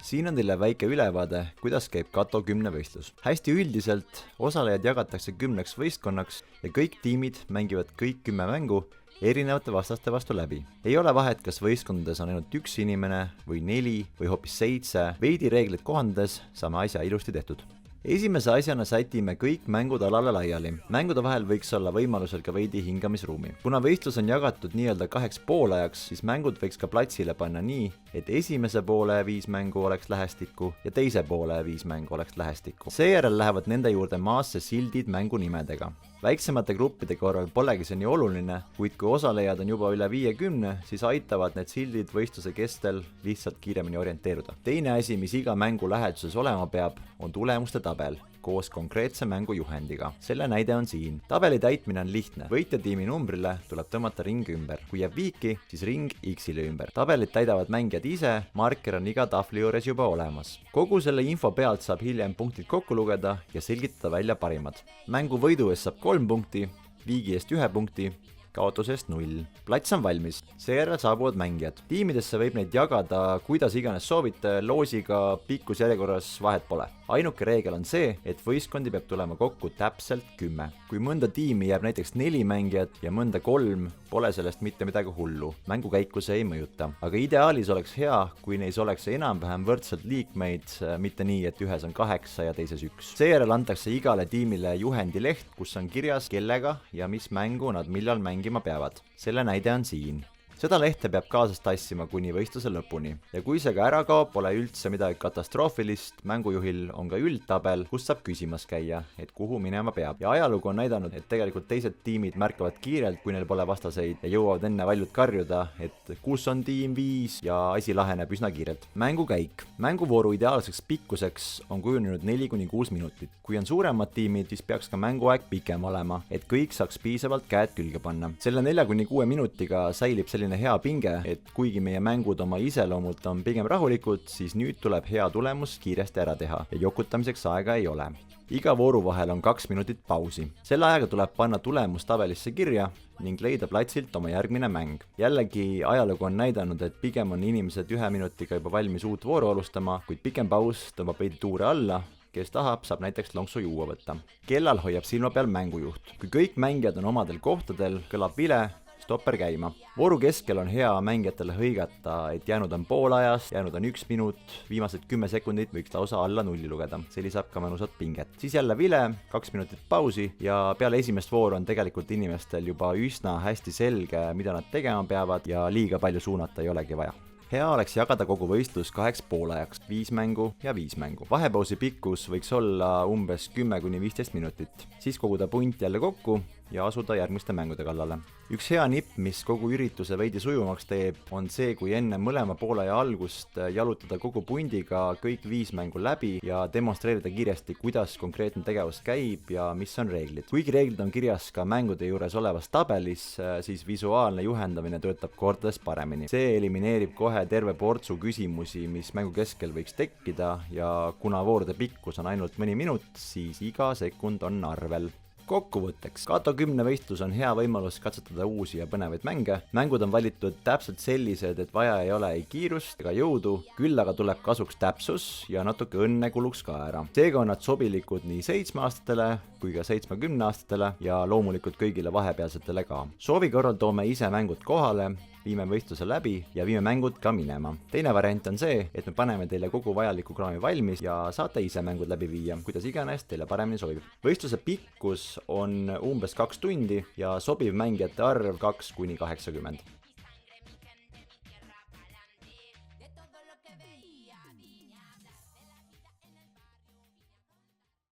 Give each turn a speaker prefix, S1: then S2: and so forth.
S1: Siin on teile väike ülevaade, kuidas käib Kato 10 võistlus. Hästi üldiselt osalejad jagatakse 10 võistkonnaks ja kõik tiimid mängivad kõik 10 mängu erinevate vastaste vastu läbi. Ei ole vahet, kas võistkondades on ainult üks inimene või 4 või hoopis 7, veidi reegleid kohandades saame asja ilusti tehtud. Esimese asjana sätime kõik mängud alale laiali. Mängude vahel võiks olla võimalusel ka veidi hingamisruumi. Kuna võistlus on jagatud nii-öelda 2 poolajaks, siis mängud võiks ka platsile panna nii, et esimese poole 5 mängu oleks lähestikku ja teise poole 5 mängu oleks lähestikku. Seejärel lähevad nende juurde maasse sildid mängu nimedega. Väiksemate gruppide korral polegi see nii oluline, kuid kui osalejad on juba üle 50, siis aitavad need sildid võistluse kestel lihtsalt kiiremini orienteeruda. Teine asi, mis iga mängu läheduses olema peab, on tulemuste tabel koos konkreetse mängu juhendiga. Selle näide on siin. Tabeli täitmine on lihtne. Võitjatiimi numbrile tuleb tõmmata ring ümber. Kui jääb viiki, siis ring X-ile ümber. Tabelit täidavad mängijad ise, marker on iga tahvli juures juba olemas. Kogu selle info pealt saab hiljem punktid kokku lugeda ja selgitada välja parimad. Mängu võidu eest saab 3 punkti, viigi eest 1 punkti, kaotusest 0. Plats on valmis, seejärel saabuvad mängijad. Tiimidesse võib neid jagada kuidas iganes soovite, loosiga pikkusjärjekorras vahet pole. Ainuke reegel on see, et võistkondi peab tulema kokku täpselt 10. Kui mõnda tiimi jääb näiteks 4 mängijat ja mõnda 3, pole sellest mitte midagi hullu. Mängukäiku see ei mõjuta. Aga ideaalis oleks hea, kui neis oleks enam-vähem võrdselt liikmeid, mitte nii, et ühes on 8 ja teises 1. Seejärel antakse igale tiimile juhendileht, kus on kirjas, kellega ja mis mängu nad millal mängima peavad. Selle näide on siin. Seda lehte peab kaasas tassima kuni võistluse lõpuni. Ja kui see ka ära kaob, pole üldse midagi katastroofilist, mängujuhil on ka üldtabel, kus saab küsimas käia, et kuhu minema peab. Ja ajalugu on näidanud, et tegelikult teised tiimid märkavad kiirelt, kui neil pole vastaseid ja jõuavad enne valjult karjuda, et kus on tiim 5 ja asi laheneb üsna kiirelt. Mängukäik. Mänguvooru ideaalseks pikkuseks on kujunenud 4-6 minutit. Kui on suuremad tiimid, siis peaks ka mänguaeg pikem olema, et kõik saaks piisavalt käed külge panna. Selle 4-6 minutiga säilib selline hea pinge, et kuigi meie mängud oma iseloomult on pigem rahulikud, siis nüüd tuleb hea tulemus kiiresti ära teha ja jokutamiseks aega ei ole. Iga vooru vahel on 2 minutit pausi. Selle ajaga tuleb panna tulemus tabelisse kirja ning leida platsilt oma järgmine mäng. Jällegi ajalugu on näidanud, et pigem on inimesed 1 minutiga juba valmis uut vooru alustama, kuid pikem paus tõmbab veidi tuure alla. Kes tahab, saab näiteks lonksu juua võtta. Kellal hoiab silma peal mängujuht. Kui kõik mängijad on omadel kohtadel, kõlab vile, stopper käima. Vooru keskel on hea mängijatele hõigata, et jäänud on pool ajast, jäänud on 1 minut, viimased 10 sekundit võiks lausa alla 0 lugeda. See lisab ka mõnusat pinget. Siis jälle vile, 2 minutit pausi ja peale esimest vooru on tegelikult inimestel juba üsna hästi selge, mida nad tegema peavad ja liiga palju suunata ei olegi vaja. Hea oleks jagada kogu võistlus 2 poolajaks, 5 mängu ja 5 mängu. Vahepausi pikkus võiks olla umbes 10-15 minutit. Siis koguda punt jälle kokku ja asuda järgmiste mängude kallale. Üks hea nipp, mis kogu ürituse veidi sujumaks teeb, on see, kui enne mõlema poolaja algust jalutada kogu pundiga kõik 5 mängu läbi ja demonstreerida kiiresti, kuidas konkreetne tegevus käib ja mis on reeglid. Kuigi reeglid on kirjas ka mängude juures olevas tabelis, siis visuaalne juhendamine töötab kordades paremini. See elimineerib kohe terve portsu küsimusi, mis mängu keskel võiks tekkida ja kuna voorude pikkus on ainult mõni minut, siis iga sekund on arvel. Kokkuvõtteks. Kato 10 võistlus on hea võimalus katsetada uusi ja põnevaid mänge. Mängud on valitud täpselt sellised, et vaja ei ole ei kiirust ega jõudu, küll aga tuleb kasuks täpsus ja natuke õnne kuluks ka ära. Seega on nad sobilikud nii 7-aastatele kui ka 70-aastatele ja loomulikult kõigile vahepealsetele ka. Soovi korral toome ise mängud kohale, viime võistluse läbi ja viime mängud ka minema. Teine variant on see, et me paneme teile kogu vajaliku kraami valmis ja saate ise mängud läbi viia, kuidas iganes teile paremini sobib. Võistluse pikkus on umbes 2 tundi ja sobiv mängijate arv 2-80.